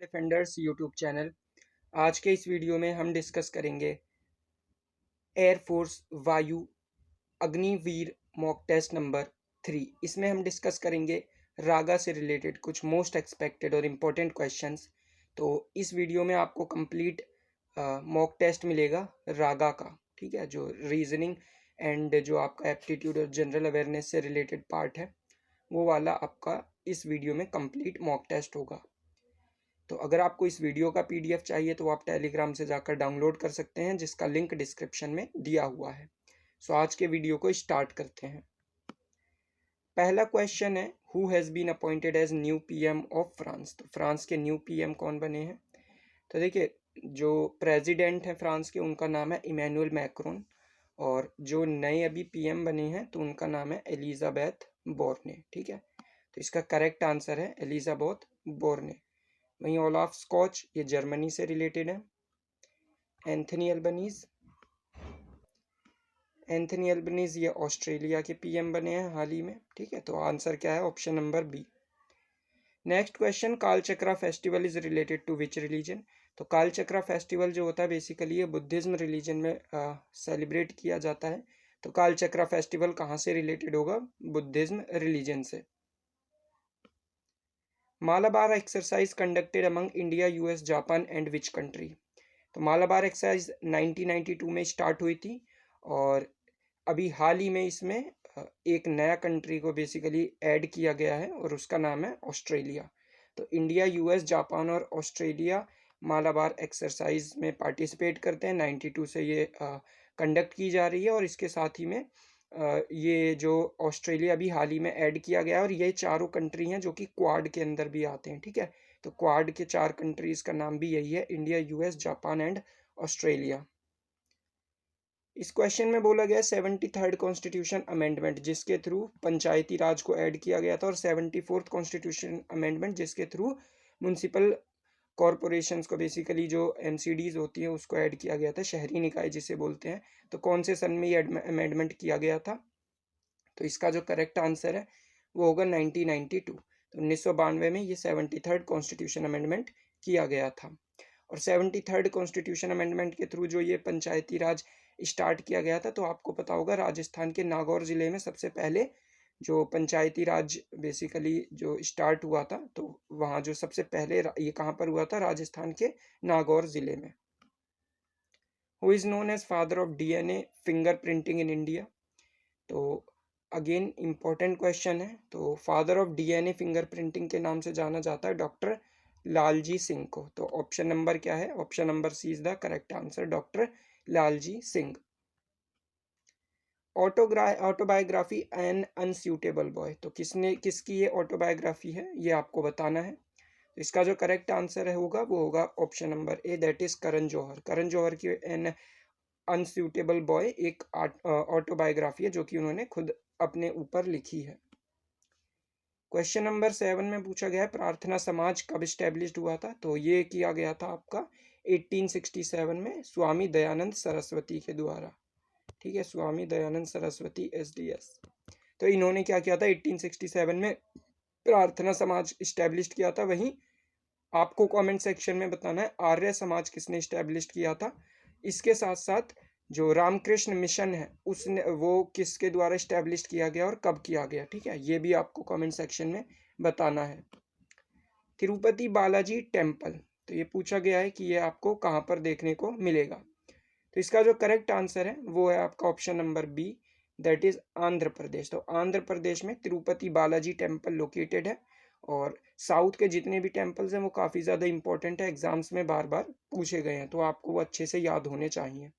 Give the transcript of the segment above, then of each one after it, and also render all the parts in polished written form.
Defenders YouTube channel. आज के इस वीडियो में हम डिस्कस करेंगे एयरफोर्स वायु अग्निवीर मॉक टेस्ट नंबर 3। इसमें हम डिस्कस करेंगे रागा से रिलेटेड कुछ मोस्ट एक्सपेक्टेड और इम्पोर्टेंट क्वेश्चंस। तो इस वीडियो में आपको कंप्लीट मॉक टेस्ट मिलेगा रागा का, ठीक है, जो रीजनिंग एंड जो आपका एप्टीट्यूड और जनरल अवेयरनेस से रिलेटेड पार्ट है वो वाला आपका इस वीडियो में कंप्लीट मॉक टेस्ट होगा। तो अगर आपको इस वीडियो का पीडीएफ चाहिए तो आप टेलीग्राम से जाकर डाउनलोड कर सकते हैं, जिसका लिंक डिस्क्रिप्शन में दिया हुआ है। सो आज के वीडियो को स्टार्ट करते हैं। पहला क्वेश्चन है, who has been appointed as new PM of France. तो फ्रांस के न्यू पीएम कौन बने हैं? तो देखिए, जो प्रेसिडेंट हैं फ्रांस के उनका नाम है इमैनुअल मैक्रोन, और जो नए अभी पीएम बने हैं तो उनका नाम है एलिजाबेथ बोर्ने। ठीक है, तो इसका करेक्ट आंसर है एलिजाबेथ बोर्ने। वहीं ओलाफ स्कॉच ये जर्मनी से रिलेटेड है। एंथनी एल्बनीज ये ऑस्ट्रेलिया के पीएम बने हैं हाल ही में। ठीक है, तो आंसर क्या है? Option number B. Next question, Kalachakra festival is related to which religion. तो कालचक्रा फेस्टिवल जो होता है बेसिकली ये बुद्धिज्म रिलीजन में सेलिब्रेट किया जाता है। तो कालचक्रा फेस्टिवल कहाँ से रिलेटेड होगा? बुद्धिज्म रिलीजन से। Malabar exercise conducted among India, US, Japan and which country. तो मालाबार एक्सरसाइज 1992 में स्टार्ट हुई थी, और अभी हाल ही में इसमें एक नया कंट्री को बेसिकली ऐड किया गया है और उसका नाम है ऑस्ट्रेलिया। तो इंडिया, यूएस, जापान और ऑस्ट्रेलिया मालाबार एक्सरसाइज में पार्टिसिपेट करते हैं। 92 से ये कंडक्ट की जा रही है, और इसके साथ ही में ये जो ऑस्ट्रेलिया भी हाल ही में ऐड किया गया है, और ये चारों कंट्री हैं जो कि क्वाड के अंदर भी आते हैं। ठीक है, तो क्वाड के 4 कंट्रीज का नाम भी यही है, India, US, Japan and Australia. इस क्वेश्चन में बोला गया 73rd कॉन्स्टिट्यूशन अमेंडमेंट जिसके थ्रू पंचायती राज को ऐड किया गया था, और 74th कॉन्स्टिट्यूशन अमेंडमेंट जिसके थ्रू म्यूनसिपल कॉरपोरेशंस को बेसिकली जो एमसीडीज होती है उसको ऐड किया गया था, शहरी निकाय जिसे बोलते हैं। तो कौन से सन में ये अमेंडमेंट किया गया था? तो इसका जो करेक्ट आंसर है वो होगा 1992। तो 1992 में ये 73rd कॉन्स्टिट्यूशन अमेंडमेंट किया गया था। और 73rd कॉन्स्टिट्यूशन अमेंडमेंट के थ्रू जो ये पंचायती राज स्टार्ट किया गया था, तो आपको पता होगा राजस्थान के नागौर ज़िले में सबसे पहले जो पंचायती राज बेसिकली जो स्टार्ट हुआ था, तो वहाँ जो सबसे पहले ये कहाँ पर हुआ था? राजस्थान के नागौर ज़िले में। Who is known as father of DNA finger printing in India. तो अगेन इम्पोर्टेंट क्वेश्चन है। तो father of DNA finger printing के नाम से जाना जाता है डॉक्टर लालजी सिंह को। तो ऑप्शन नंबर क्या है? Option number C is the correct answer, doctor Lalji Singh. Autobiography an unsuitable boy. तो किसकी ये ऑटोबायोग्राफी है ये आपको बताना है। तो इसका जो करेक्ट आंसर है होगा वो होगा option number A, that is Karan Johar. Karan Johar की एन अनस्यूटेबल बॉय एक ऑटोबायोग्राफी है जो कि उन्होंने खुद अपने ऊपर लिखी है। क्वेश्चन नंबर 7 में पूछा गया है प्रार्थना समाज कब स्टैब्लिश्ड हुआ था। तो ये किया गया था आपका 1867 में स्वामी दयानंद सरस्वती के द्वारा। ठीक है, स्वामी दयानंद सरस्वती एसडीएस। तो इन्होंने क्या किया था? 1867 में प्रार्थना समाज स्टैब्लिश किया था। वहीं आपको कमेंट सेक्शन में बताना है आर्य समाज किसने स्टैब्लिश किया था। इसके साथ साथ जो रामकृष्ण मिशन है उसने वो किसके द्वारा स्टैब्लिश किया गया और कब किया गया। ठीक है, ये भी आपको कमेंट सेक्शन में बताना है। तिरुपति बालाजी टेम्पल, तो ये पूछा गया है कि ये आपको कहाँ पर देखने को मिलेगा। तो इसका जो करेक्ट आंसर है वो है आपका option number B, that is Andhra Pradesh. तो आंध्र प्रदेश में तिरुपति बालाजी टेम्पल लोकेटेड है, और साउथ के जितने भी टेम्पल्स हैं वो काफ़ी ज़्यादा इंपॉर्टेंट है, एग्जाम्स में बार बार पूछे गए हैं, तो आपको वो अच्छे से याद होने चाहिए।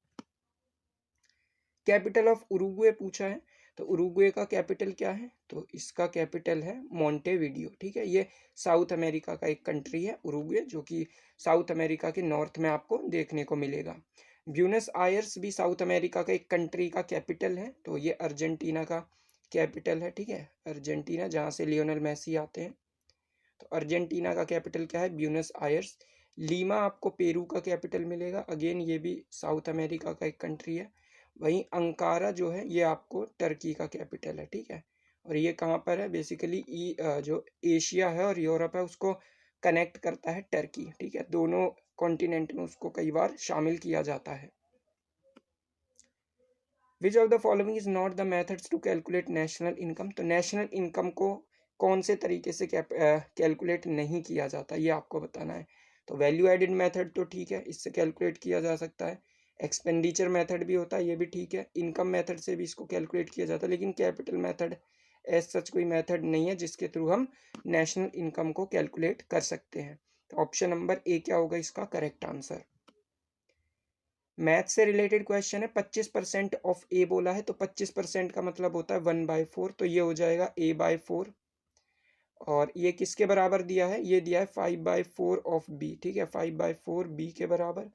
कैपिटल ऑफ उरुग्वे पूछा है। तो उरुग्वे का कैपिटल क्या है? तो इसका कैपिटल है मोंटेविडियो। ठीक है, ये साउथ अमेरिका का एक कंट्री है उरुग्वे, जो कि साउथ अमेरिका के नॉर्थ में आपको देखने को मिलेगा। ब्यूनस आयर्स भी साउथ अमेरिका का एक कंट्री का कैपिटल है, तो ये अर्जेंटीना का कैपिटल है। ठीक है, अर्जेंटीना जहाँ से लियोनेल मेसी आते हैं। तो अर्जेंटीना का कैपिटल क्या है? Buenos Aires. लीमा आपको पेरू का कैपिटल मिलेगा, अगेन ये भी साउथ अमेरिका का एक कंट्री है। वहीं अंकारा जो है ये आपको टर्की का कैपिटल है। ठीक है, और ये कहाँ पर है? बेसिकली जो एशिया है और यूरोप है उसको कनेक्ट करता है टर्की, ठीक है, दोनों कॉन्टिनेंट में उसको कई बार शामिल किया जाता है। Which of the following is not the methods to calculate national income, तो नेशनल इनकम को कौन से तरीके से कैलकुलेट नहीं किया जाता, ये आपको बताना है। तो वैल्यू एडेड मेथड तो ठीक है, इससे कैलकुलेट किया जा सकता है। एक्सपेंडिचर मेथड भी होता है, ये भी ठीक है। इनकम मेथड से भी इसको कैलकुलेट किया जाता है, लेकिन कैपिटल मेथड एज सच कोई मेथड नहीं है जिसके थ्रू हम नेशनल इनकम को कैलकुलेट कर सकते हैं। तो ऑप्शन नंबर ए क्या होगा इसका करेक्ट आंसर। मैथ से रिलेटेड क्वेश्चन है। 25% ऑफ ए बोला है, तो 25% का मतलब होता है 1/4, तो ये हो जाएगा a/4। और ये किसके बराबर दिया है, ये दिया है 5/4 ऑफ बी, ठीक है, 5/4 बी के बराबर।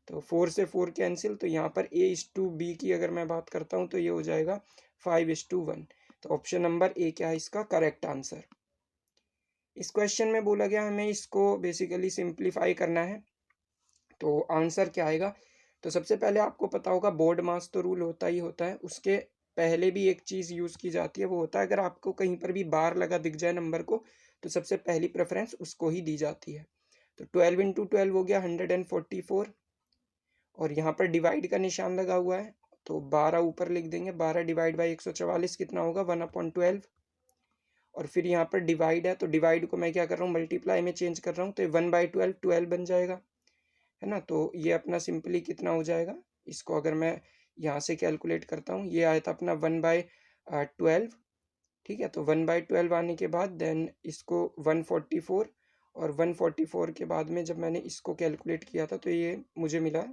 तो 4 से 4 कैंसिल, तो यहाँ पर a/b की अगर मैं बात करता हूँ तो ये हो जाएगा 5:1। तो ऑप्शन नंबर ए क्या है इसका करेक्ट आंसर। इस क्वेश्चन में बोला गया हमें इसको बेसिकली सिंप्लीफाई करना है, तो आंसर क्या आएगा। तो सबसे पहले आपको पता होगा बोर्ड मास तो रूल होता ही होता है, उसके पहले भी एक चीज़ यूज़ की जाती है, वो होता है अगर आपको कहीं पर भी बार लगा दिख जाए नंबर को, तो सबसे पहली प्रेफरेंस उसको ही दी जाती है। तो 12 इंटू 12 हो गया 144, और यहाँ पर डिवाइड का निशान लगा हुआ है, तो 12 ऊपर लिख देंगे। 12 डिवाइड बाई 144 कितना होगा 1/12। और फिर यहाँ पर डिवाइड है, तो डिवाइड को मैं क्या कर रहा हूँ मल्टीप्लाई में चेंज कर रहा हूँ, तो 1/12 12 बन जाएगा, है ना। तो ये अपना सिंपली कितना हो जाएगा, इसको अगर मैं यहाँ से कैलकुलेट करता हूँ, ये आया था अपना 1/12, ठीक है। तो 1/12 आने के बाद देन इसको 144, और 144 के बाद में जब मैंने इसको कैलकुलेट किया था तो ये मुझे मिला।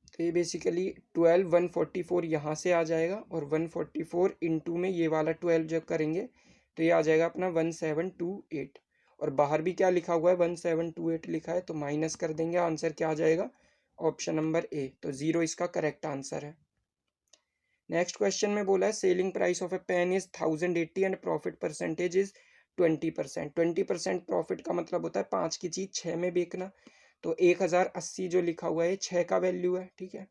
तो ये बेसिकली 12 144 यहाँ से आ जाएगा, और 144 इंटू में ये वाला 12 जब करेंगे तो ये आ जाएगा अपना 1728। और बाहर भी क्या लिखा हुआ है 1728 लिखा है, तो माइनस कर देंगे, आंसर क्या आ जाएगा ऑप्शन नंबर ए। तो 0 इसका करेक्ट आंसर है। नेक्स्ट क्वेश्चन में बोला है selling price of a pen is 1080 and profit percentage is 20%। 20% profit का मतलब होता है 5 की चीज 6 में बेचना। तो 1080 जो लिखा हुआ है 6 का वैल्यू है, ठीक है,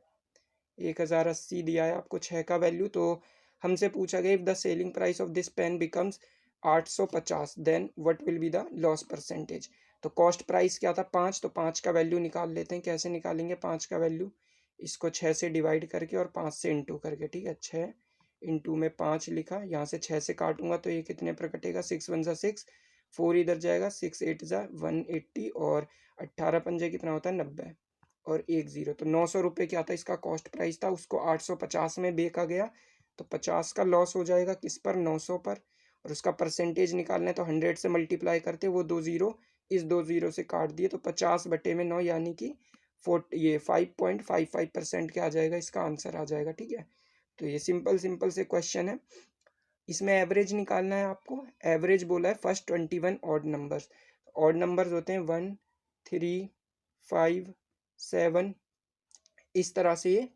1080 दिया है आपको 6 का वैल्यू। तो हमसे पूछा गया if the selling price of this pen becomes 850 then what will be the loss percentage. तो कॉस्ट प्राइस क्या था 5, तो 5 का वैल्यू निकाल लेते हैं। कैसे निकालेंगे 5 का वैल्यू, इसको 6 से डिवाइड करके और 5 से इंटू करके, ठीक है। 6 इंटू में 5 लिखा, यहाँ से 6 से काटूंगा तो ये कितने पर कटेगा 6 1 6, 4 इधर जाएगा, 6 8 180, और 18 पंजे कितना होता है 90, और 1 0। तो 900 रुपये क्या था इसका कॉस्ट प्राइस था, उसको 850 में बेचा गया, तो 50 का लॉस हो जाएगा किस पर 900 पर। और उसका परसेंटेज निकालना है तो 100 से मल्टीप्लाई करते, वो 2 0 इस 2 0 से काट दिए, तो 50/9 यानी कि 5.55% क्या आ जाएगा इसका आंसर आ जाएगा, ठीक है। तो ये सिंपल सिंपल से क्वेश्चन है। इसमें एवरेज निकालना है आपको। एवरेज बोला है first 21 odd numbers. Odd numbers होते हैं 1 3 5 7, इस तरह से ये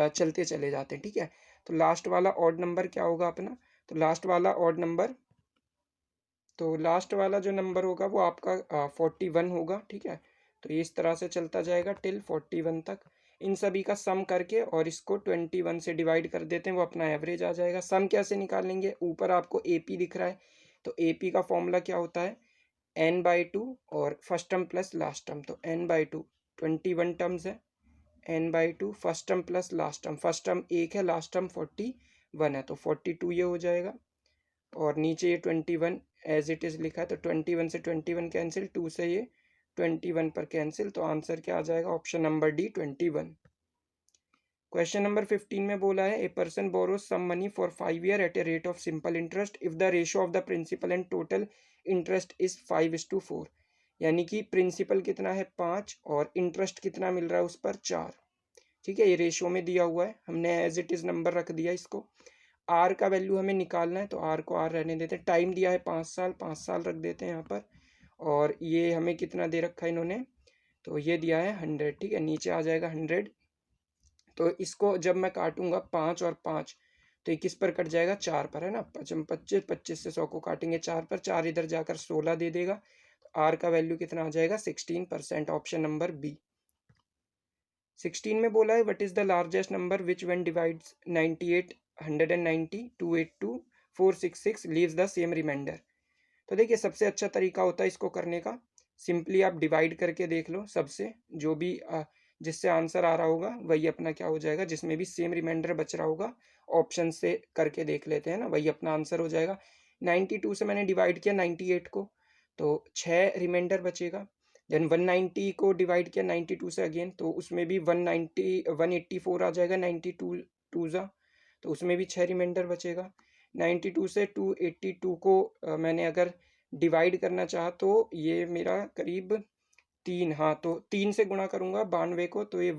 चलते चले जाते हैं, ठीक है। तो लास्ट वाला ऑड नंबर क्या होगा अपना, तो लास्ट वाला ऑड नंबर, तो लास्ट वाला जो नंबर होगा वो आपका 41 होगा, ठीक है। तो ये इस तरह से चलता जाएगा टिल 41 तक। इन सभी का सम करके और इसको 21 से डिवाइड कर देते हैं, वो अपना एवरेज आ जाएगा। सम कैसे निकालेंगे, ऊपर आपको एपी दिख रहा है, तो एपी का फॉर्मूला क्या होता है n/2 और first term plus last term. तो n/2 21 टर्म्स है, n/2 first term plus last term, first term 1 है, लास्ट टर्म 41 है, तो 42 ये हो जाएगा। और नीचे ये 21 एज इट इज़ लिखा है, तो 21 से 21 कैंसिल, 2 से ये 21 पर कैंसिल, तो आंसर क्या आ जाएगा option number D 21। Question number 15 में बोला है a person borrows some money for 5 year at a rate of simple interest if the ratio of the principal and total interest is 5:4। यानी कि प्रिंसिपल कितना है 5 और इंटरेस्ट कितना मिल रहा है उस पर 4, ठीक है। ये रेशियो में दिया हुआ है, हमने एज इट इज़ नंबर रख दिया इसको। आर का वैल्यू हमें निकालना है, तो आर को आर रहने देते हैं। टाइम दिया है 5 साल, 5 साल रख देते हैं यहाँ पर। और ये हमें कितना दे रखा है इन्होंने, तो ये दिया है 100, ठीक है, नीचे आ जाएगा 100। तो इसको जब मैं काटूंगा 5 और 5, तो ये किस पर कट जाएगा 4 पर, है ना। 25 25 से 100 को काटेंगे 4 पर, 4 इधर जाकर 16 दे देगा। तो आर का वैल्यू कितना आ जाएगा 16%, ऑप्शन नंबर बी। 16 में बोला है what is the largest number which when divides 98 190 282 466 leaves the same remainder. तो देखिए सबसे अच्छा तरीका होता है इसको करने का, सिंपली आप डिवाइड करके देख लो सबसे, जो भी जिससे आंसर आ रहा होगा वही अपना क्या हो जाएगा, जिसमें भी सेम रिमाइंडर बच रहा होगा ऑप्शन से करके देख लेते हैं ना, वही अपना आंसर हो जाएगा। 92 से मैंने डिवाइड किया 98 को, तो 6 रिमाइंडर बचेगा। देन 190 को डिवाइड किया 92 से अगेन, तो उसमें भी 184 आ जाएगा 92 टू ज़ा, तो उसमें भी 6 रिमाइंडर बचेगा। 92 से 282 को मैंने अगर डिवाइड करना चाहा तो ये मेरा करीब 3, हाँ तो 3 से गुणा करूंगा 92 को, तो ये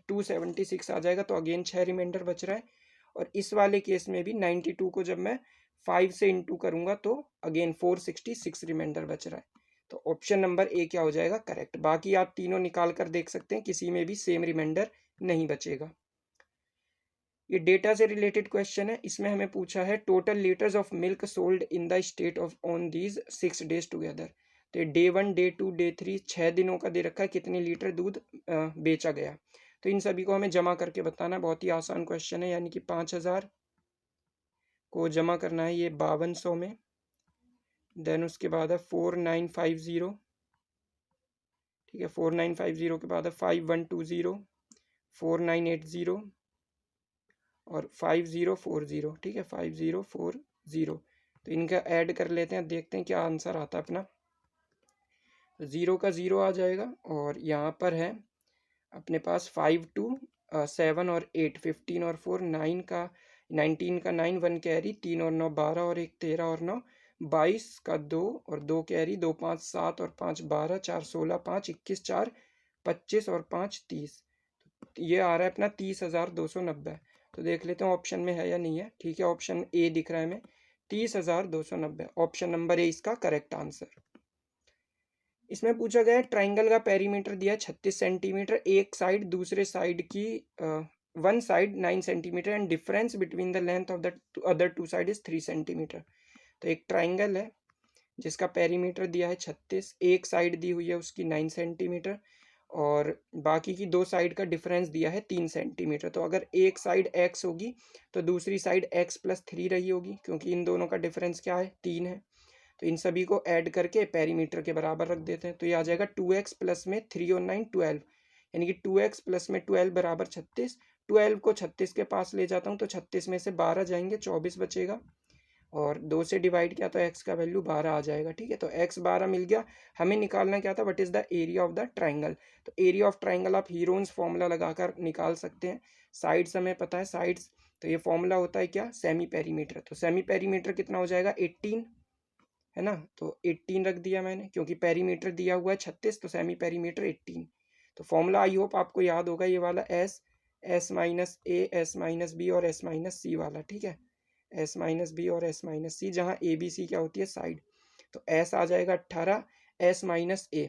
276 आ जाएगा, तो अगेन 6 रिमाइंडर बच रहा है। और इस वाले केस में भी 92 को जब मैं 5 से इंटू करूंगा तो अगेन 466 रिमाइंडर बच रहा है। तो ऑप्शन नंबर ए क्या हो जाएगा करेक्ट। बाकी आप तीनों निकाल कर देख सकते हैं, किसी में भी सेम रिमाइंडर नहीं बचेगा। ये डेटा से रिलेटेड क्वेश्चन है, इसमें हमें पूछा है total litres of milk sold in the state of on these 6 days together. तो डे 1 डे 2 डे 3 6 दिनों का दे रखा है, कितने लीटर दूध बेचा गया। तो इन सभी को हमें जमा करके बताना, बहुत ही आसान क्वेश्चन है, यानी कि 5000 को जमा करना है ये 5200 में, देन उसके बाद है 4950, ठीक है 4950 के बाद है 5120, 4980 और 5040, ठीक है 5040। तो इनका ऐड कर लेते हैं, देखते हैं क्या आंसर आता है अपना। तो 0 का 0 आ जाएगा, और यहाँ पर है अपने पास 5 2 7 और 8, 15 और 4 9 का 19 का 9, 1 कैरी, 3 और 9 12 और 1 13 और 9 22 का 2 और 2 कैरी, 2 5 7 और 5 12, 4 16, 5 21, 4 25 और 5 30। ये आ रहा है अपना 30,290। तो देख लेते हैं ऑप्शन में है या नहीं है। ठीक है, ऑप्शन ए दिख रहा है हमें 30,290, ऑप्शन नंबर ए इसका करेक्ट आंसर। इसमें पूछा गया है ट्राइंगल का पेरीमीटर दिया है 36 सेंटीमीटर, एक साइड दूसरे साइड की one side 9 centimetre and difference between the length of the other two side is 3 centimetre. तो एक ट्राइंगल है जिसका पेरीमीटर दिया है 36, एक साइड दी हुई है उसकी 9 सेंटीमीटर और बाकी की दो साइड का डिफरेंस दिया है 3 सेंटीमीटर। तो अगर एक साइड x होगी तो दूसरी साइड x प्लस 3 रही होगी, क्योंकि इन दोनों का डिफरेंस क्या है 3 है। तो इन सभी को ऐड करके पेरीमीटर के बराबर रख देते हैं, तो ये आ जाएगा 2x प्लस में 3 और 9 12, यानी कि 2x प्लस में 12 बराबर 36। 12 को 36 के पास ले जाता हूँ तो 36 में से 12 जाएंगे, 24 बचेगा, और 2 से डिवाइड किया तो x का वैल्यू 12 आ जाएगा। ठीक है, तो x 12 मिल गया। हमें निकालना क्या था, what is the area of the triangle. तो एरिया ऑफ ट्राइंगल आप हीरोन्स फॉर्मूला लगाकर निकाल सकते हैं। साइड्स हमें पता है, साइड्स तो ये फॉर्मूला होता है क्या, सेमी पेरीमीटर। तो सेमी पेरीमीटर कितना हो जाएगा 18, है ना, तो 18 रख दिया मैंने, क्योंकि पेरीमीटर दिया हुआ है 36, तो सेमी पेरीमीटर 18। तो फॉर्मूला आई होप आपको याद होगा, ये वाला एस माइनस ए, एस माइनस बी और एस माइनस सी वाला। ठीक है, एस माइनस बी और एस माइनस सी, जहाँ ए बी सी क्या होती है साइड। तो एस आ जाएगा 18, एस माइनस ए,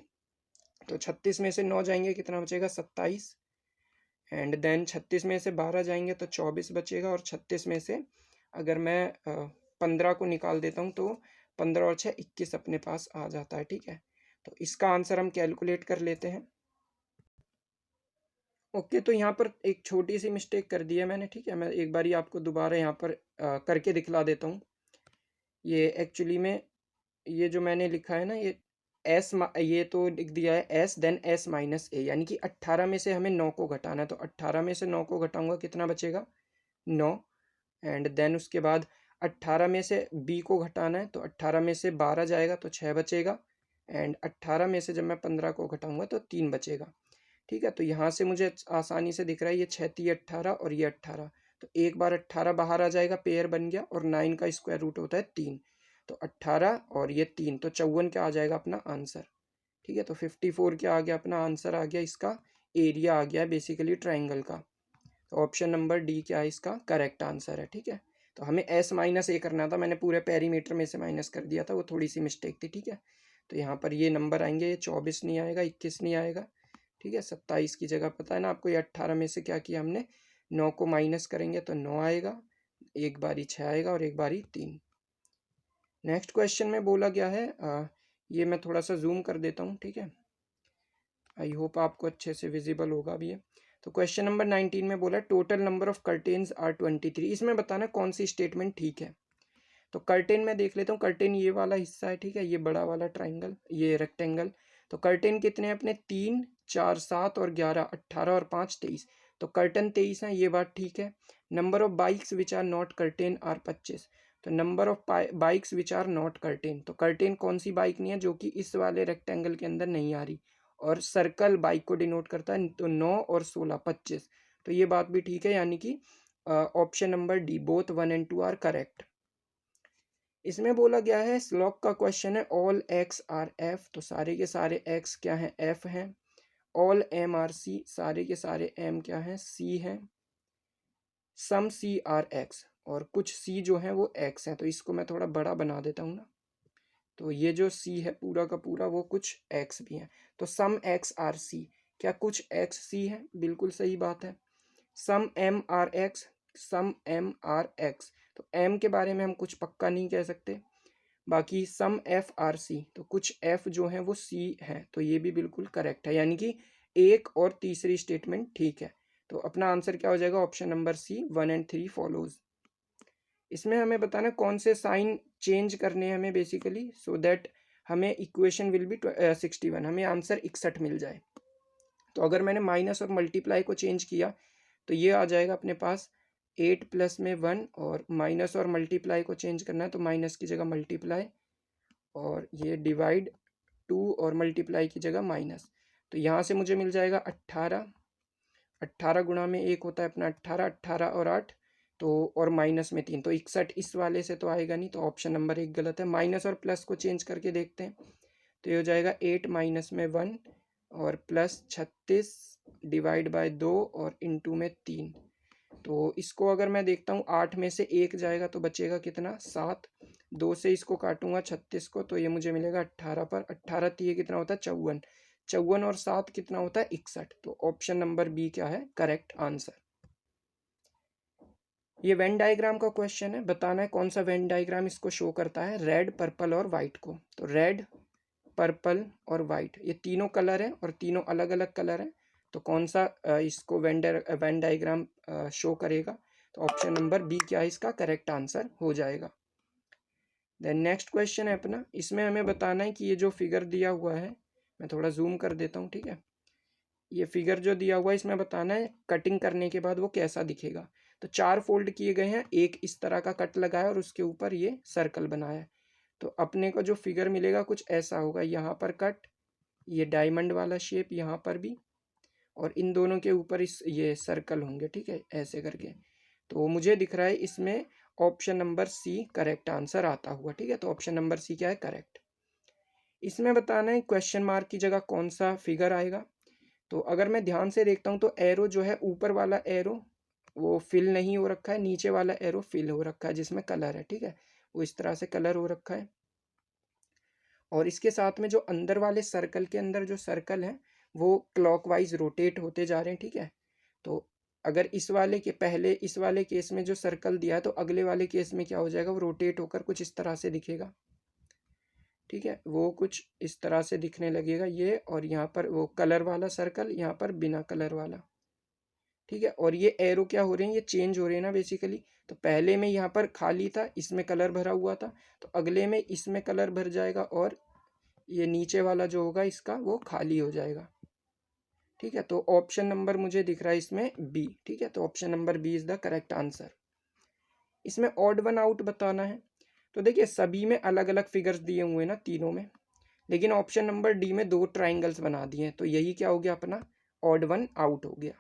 तो 36 में से 9 जाएंगे कितना बचेगा 27, एंड देन 36 में से 12 जाएंगे तो 24 बचेगा, और 36 में से अगर मैं 15 को निकाल देता हूँ तो 15 और 6 21 अपने पास आ जाता है। ठीक है, तो इसका आंसर हम कैलकुलेट कर लेते हैं। ओके, तो यहाँ पर एक छोटी सी मिस्टेक कर दी है मैंने। ठीक है, मैं एक बारी आपको दोबारा यहाँ पर करके दिखला देता हूँ। ये एक्चुअली में ये जो मैंने लिखा है ना, ये तो लिख दिया है एस देन एस माइनस ए, यानी कि 18 में से हमें 9 को घटाना है। तो 18 में से 9 को घटाऊंगा कितना बचेगा 9, एंड देन उसके बाद 18 में से बी को घटाना है, तो 18 में से 12 जाएगा तो 6 बचेगा, एंड 18 में से जब मैं 15 को घटाऊंगा तो 3 बचेगा। ठीक है, तो यहाँ से मुझे आसानी से दिख रहा है ये 6 3 18 और ये 18, तो एक बार 18 बाहर आ जाएगा, पेयर बन गया, और 9 का स्क्वायर रूट होता है 3, तो 18 और ये 3, तो 54 क्या आ जाएगा अपना आंसर। ठीक है, तो 54 क्या आ गया अपना आंसर, आ गया इसका एरिया आ गया बेसिकली ट्राइंगल का। तो ऑप्शन नंबर डी क्या है इसका करेक्ट आंसर है। ठीक है, तो हमें एस माइनस ए करना था, मैंने पूरे पेरीमीटर में से माइनस कर दिया था, वो थोड़ी सी मिस्टेक थी। ठीक है, तो यहाँ पर ये नंबर आएंगे, ये 24 नहीं आएगा, 21 नहीं आएगा। ठीक है, 27 की जगह पता है ना आपको, ये 18 में से क्या किया हमने 9 को माइनस करेंगे तो 9 आएगा, एक बारी 6 आएगा और एक बारी 3। नेक्स्ट क्वेश्चन में बोला गया है ये मैं थोड़ा सा जूम कर देता हूँ। ठीक है, आई होप आपको अच्छे से विजिबल होगा भी ये। तो क्वेश्चन नंबर 19 में बोला total number of curtains are 23। इसमें बताना कौन सी स्टेटमेंट ठीक है। तो कर्टेन में देख लेता हूँ, कर्टेन ये वाला हिस्सा है, ठीक है, ये बड़ा वाला ट्राइंगल, ये रेक्टेंगल। तो कर्टेन कितने हैं अपने, 3 4 7 और 11, 18 और 5 23। तो कर्टन 23 है, ये बात ठीक है। Number of bikes which are not curtain are 25। तो number of bikes which are not curtain, तो कर्टेन कौन सी बाइक नहीं है जो कि इस वाले रेक्टेंगल के अंदर नहीं आ रही, और सर्कल बाइक को डिनोट करता है, तो 9 और 16 25। तो ये बात भी ठीक है, यानी कि option number D both 1 and 2 are correct. इसमें बोला गया है, स्लॉक का क्वेश्चन है, ऑल एक्स आर एफ, तो सारे के सारे एक्स क्या हैं, एफ हैं। ऑल एम आर सी, सारे के सारे एम क्या हैं, सी हैं। सम सी आर एक्स, और कुछ सी जो हैं वो एक्स हैं। तो इसको मैं थोड़ा बड़ा बना देता हूँ ना, तो ये जो सी है पूरा का पूरा वो कुछ एक्स भी हैं। तो सम एक्स आर सी, क्या कुछ एक्स सी है, बिल्कुल सही बात है। सम एम आर एक्स, सम एम आर एक्स, तो एम के बारे में हम कुछ पक्का नहीं कह सकते। बाकी सम एफ आर सी, तो कुछ एफ जो है वो सी है, तो ये भी बिल्कुल करेक्ट है, यानी कि एक और तीसरी स्टेटमेंट ठीक है। तो अपना आंसर क्या हो जाएगा, option number C 1 and 3 follows. इसमें हमें बताना कौन से साइन चेंज करने हैं हमें बेसिकली, सो दैट हमें इक्वेशन विल बी 61, हमें आंसर 61 मिल जाए। तो अगर मैंने माइनस और मल्टीप्लाई को चेंज किया तो ये आ जाएगा अपने पास 8 प्लस में 1, और माइनस और मल्टीप्लाई को चेंज करना है तो माइनस की जगह मल्टीप्लाई, और ये डिवाइड 2 और मल्टीप्लाई की जगह माइनस। तो यहाँ से मुझे मिल जाएगा 18, 18 गुणा में 1 होता है अपना 18, 18 और 8, तो और माइनस में 3, तो 61 इस वाले से तो आएगा नहीं, तो ऑप्शन नंबर 1 गलत है। माइनस और प्लस को चेंज करके देखते हैं, तो ये हो जाएगा 8 माइनस में 1 और प्लस 36 डिवाइड बाय 2 और इंटू में 3। तो इसको अगर मैं देखता हूँ 8 में से 1 जाएगा तो बचेगा कितना, 7। 2 से इसको काटूंगा 36 को, तो ये मुझे मिलेगा 18 पर, 18 ये कितना होता है 54, 54 और 7 कितना होता है 61। तो ऑप्शन नंबर बी क्या है करेक्ट आंसर। ये वेन डायग्राम का क्वेश्चन है, बताना है कौन सा वेन डायग्राम इसको शो करता है, रेड पर्पल और वाइट को। तो रेड पर्पल और वाइट ये तीनों कलर हैं और तीनों अलग अलग कलर हैं, तो कौन सा इसको वेन डायग्राम शो करेगा, तो ऑप्शन नंबर बी क्या है इसका करेक्ट आंसर हो जाएगा। देन नेक्स्ट क्वेश्चन है अपना, इसमें हमें बताना है कि ये जो फिगर दिया हुआ है, मैं थोड़ा जूम कर देता हूँ, ठीक है, ये फिगर जो दिया हुआ है इसमें बताना है कटिंग करने के बाद वो कैसा दिखेगा। तो 4 फोल्ड किए गए हैं, एक इस तरह का कट लगाया और उसके ऊपर ये सर्कल बनाया है। तो अपने को जो फिगर मिलेगा कुछ ऐसा होगा, यहाँ पर कट, ये डायमंड वाला शेप यहाँ पर भी, और इन दोनों के ऊपर इस ये सर्कल होंगे, ठीक है, ऐसे करके। तो मुझे दिख रहा है इसमें option number C correct answer आता हुआ, ठीक है, तो ऑप्शन नंबर सी क्या है करेक्ट। इसमें बताना है क्वेश्चन मार्क की जगह कौन सा फिगर आएगा। तो अगर मैं ध्यान से देखता हूँ तो एरो जो है ऊपर वाला एरो वो फिल नहीं हो रखा है, नीचे वाला एरो फिल हो रखा है जिसमें कलर है, ठीक है, वो इस तरह से कलर हो रखा है। और इसके साथ में जो अंदर वाले सर्कल के अंदर जो सर्कल है वो क्लॉकवाइज रोटेट होते जा रहे हैं, ठीक है। तो अगर इस वाले के पहले इस वाले केस में जो सर्कल दिया है तो अगले वाले केस में क्या हो जाएगा, वो रोटेट होकर कुछ इस तरह से दिखेगा, ठीक है, वो कुछ इस तरह से दिखने लगेगा ये, और यहाँ पर वो कलर वाला सर्कल, यहाँ पर बिना कलर वाला, ठीक है। और ये एरो क्या हो रहे हैं, ये चेंज हो रहे हैं ना बेसिकली। तो पहले में यहाँ पर खाली था, इसमें कलर भरा हुआ था, तो अगले में इसमें कलर भर जाएगा और ये नीचे वाला जो होगा इसका वो खाली हो जाएगा, ठीक है। तो ऑप्शन नंबर मुझे दिख रहा है इसमें बी, ठीक है, तो option number B is the correct answer. इसमें ऑड वन आउट बताना है, तो देखिए सभी में अलग अलग फिगर्स दिए हुए हैं ना तीनों में, लेकिन ऑप्शन नंबर डी में 2 ट्राइंगल्स बना दिए हैं, तो यही क्या हो गया अपना ऑड वन आउट हो गया।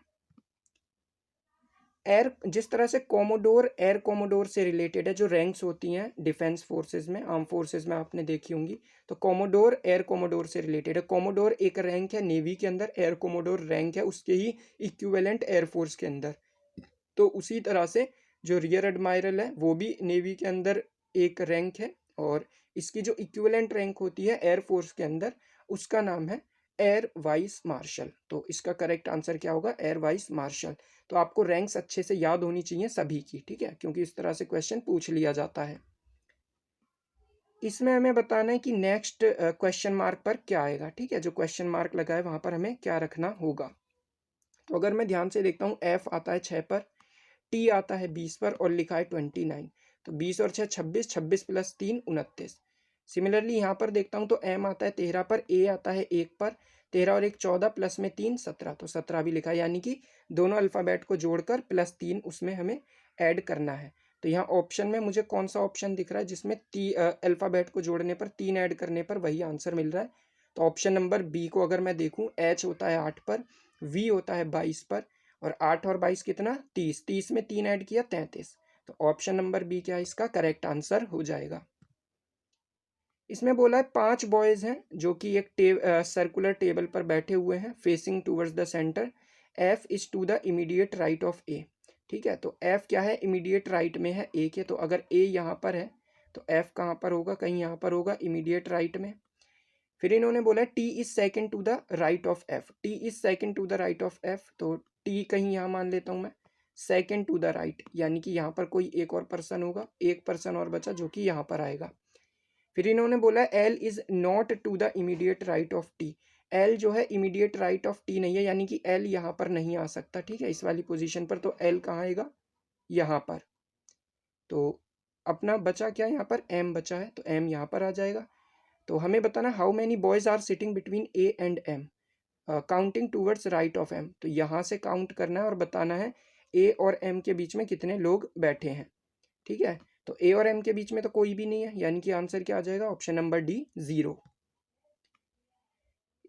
एयर जिस तरह से कोमोडोर एयर कोमोडोर से रिलेटेड है, जो रैंक्स होती हैं डिफेंस फोर्सेस में, आर्म फोर्सेस में आपने देखी होंगी, तो कोमोडोर एयर कोमोडोर से रिलेटेड है। कोमोडोर एक रैंक है नेवी के अंदर, एयर कोमोडोर रैंक है उसके ही इक्विवेलेंट एयरफोर्स के अंदर। तो उसी तरह से जो रियर एडमायरल है वो भी नेवी के अंदर एक रैंक है, और इसकी जो इक्विवेलेंट रैंक होती है एयरफोर्स के अंदर उसका नाम है एयर वाइस मार्शल। तो इसका करेक्ट आंसर क्या होगा, एयर वाइस मार्शल। तो आपको रैंक्स अच्छे से याद होनी चाहिए सभी की, ठीक है, क्योंकि इस तरह से क्वेश्चन पूछ लिया जाता है। इसमें हमें बताना है कि नेक्स्ट क्वेश्चन मार्क पर क्या आएगा, ठीक है, जो क्वेश्चन मार्क लगा है वहां पर हमें क्या रखना होगा। तो अगर मैं ध्यान से देखता हूँ एफ आता है 6 पर, टी आता है 20 पर और लिखा है 29। तो 20 और 6 26, 26 प्लस 3 29। सिमिलरली यहाँ पर देखता हूँ तो m आता है 13 पर, a आता है 1 पर, 13 और 1 14 प्लस में 3 17, तो 17 भी लिखा है, यानी कि दोनों अल्फ़ाबेट को जोड़कर प्लस 3 उसमें हमें ऐड करना है। तो यहाँ ऑप्शन में मुझे कौन सा ऑप्शन दिख रहा है जिसमें अल्फ़ाबेट को जोड़ने पर 3 ऐड करने पर वही आंसर मिल रहा है? तो ऑप्शन नंबर बी को अगर मैं देखूँ, h होता है 8 पर, v होता है 22 पर, और 8 और 22 कितना 30, 30 में 3 ऐड किया 33। तो ऑप्शन नंबर बी क्या है इसका करेक्ट आंसर हो जाएगा। इसमें बोला है 5 बॉयज हैं जो कि एक सर्कुलर टेबल पर बैठे हुए हैं facing towards the centre, F is to the immediate right of A. ठीक है, तो एफ क्या है, इमीडिएट राइट में है ए के, तो अगर ए यहाँ पर है तो एफ कहाँ पर होगा, कहीं यहाँ पर होगा इमीडिएट राइट में। फिर इन्होंने बोला है T is second to the right of F, T is second to the right of F, तो टी कहीं यहाँ मान लेता हूँ मैं, सेकेंड टू द राइट, यानी कि यहाँ पर कोई एक और पर्सन होगा, एक पर्सन और बचा जो कि यहाँ पर आएगा। फिर इन्होंने बोला L is not to the immediate right of T, L जो है इमीडिएट राइट ऑफ टी नहीं है, यानी कि एल यहाँ पर नहीं आ सकता। ठीक है, इस वाली पोजीशन पर, तो एल कहाँ आएगा, यहाँ पर। तो अपना बचा क्या, यहाँ पर एम बचा है, तो एम यहाँ पर आ जाएगा। तो हमें बताना how many boys are sitting between A and M, counting towards right of M, तो यहाँ से काउंट करना है और बताना है ए और एम के बीच में कितने लोग बैठे हैं। ठीक है, तो ए और एम के बीच में तो कोई भी नहीं है, यानी कि आंसर क्या आ जाएगा, ऑप्शन नंबर डी 0।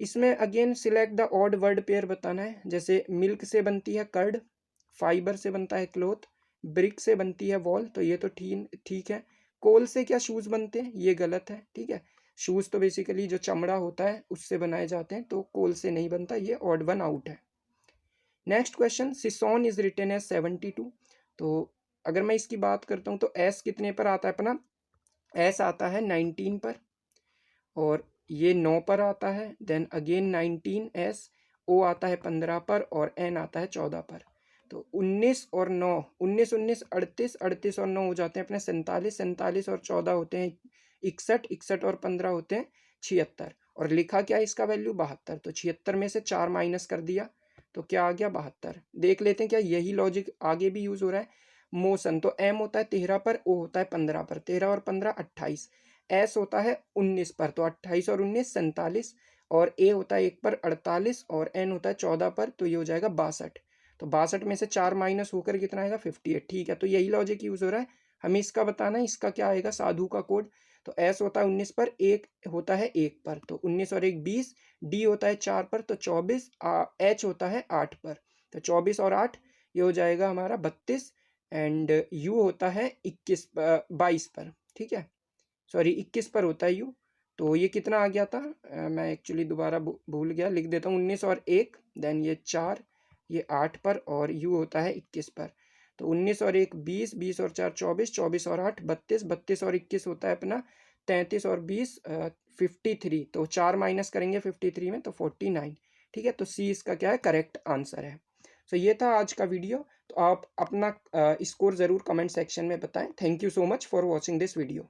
इसमें again select the odd word pair बताना है, जैसे मिल्क से बनती है कर्ड, फाइबर से बनता है क्लोथ, ब्रिक से बनती है वॉल, तो ये तो ठीक है। कोल से क्या शूज बनते हैं, ये गलत है। ठीक है, शूज तो बेसिकली जो चमड़ा होता है उससे बनाए जाते हैं, तो कोल से नहीं बनता, ये ऑड वन आउट है। Next question, season is written as 72, तो अगर मैं इसकी बात करता हूँ तो एस कितने पर आता है अपना, एस आता है 19 पर, और ये 9 पर आता है, देन अगेन 19 एस, ओ आता है 15 पर, और एन आता है 14 पर। तो 19 और 9, 19 19 38, 38 और 9 हो जाते हैं अपने 47, 47 और 14 होते हैं 61, 61 और 15 होते हैं 76, और लिखा क्या है इसका वैल्यू 72, तो 76 में से 4 माइनस कर दिया तो क्या आ गया 72। देख लेते हैं क्या यही लॉजिक आगे भी यूज हो रहा है। मोशन, तो एम होता है 13 पर, ओ होता है 15 पर, 13 और 15 28, एस होता है 19 पर, तो 28 और 19 47, और ए होता है 1 पर 48, और एन होता है 14 पर, तो ये हो जाएगा 62। तो 62 में से 4 माइनस होकर कितना आएगा 58। ठीक है, तो यही लॉजिक यूज हो रहा है, हमें इसका बताना है इसका क्या आएगा साधु का कोड। तो एस होता है 19 पर, एक होता है 1 पर, तो 19 और 1 20, डी होता है 4 पर तो 24, एच होता है 8 पर, तो 24 और 8 ये हो जाएगा हमारा 32, एंड यू होता है 22 पर। ठीक है, सॉरी 21 पर होता है यू, तो ये कितना आ गया था, मैं एक्चुअली दोबारा भूल गया, लिख देता हूँ 19 और 1, देन ये 4, ये 8 पर, और यू होता है 21 पर। तो 19 और 1 20, 20 और 4 24, 24 और 8 32, 32 और 21 होता है अपना 33, और 20 53, तो 4 माइनस करेंगे 53 में तो 49। ठीक है, तो सी इसका क्या है करेक्ट आंसर है। सो ये था आज का वीडियो, तो आप अपना स्कोर ज़रूर कमेंट सेक्शन में बताएं। Thank you so much for watching this video.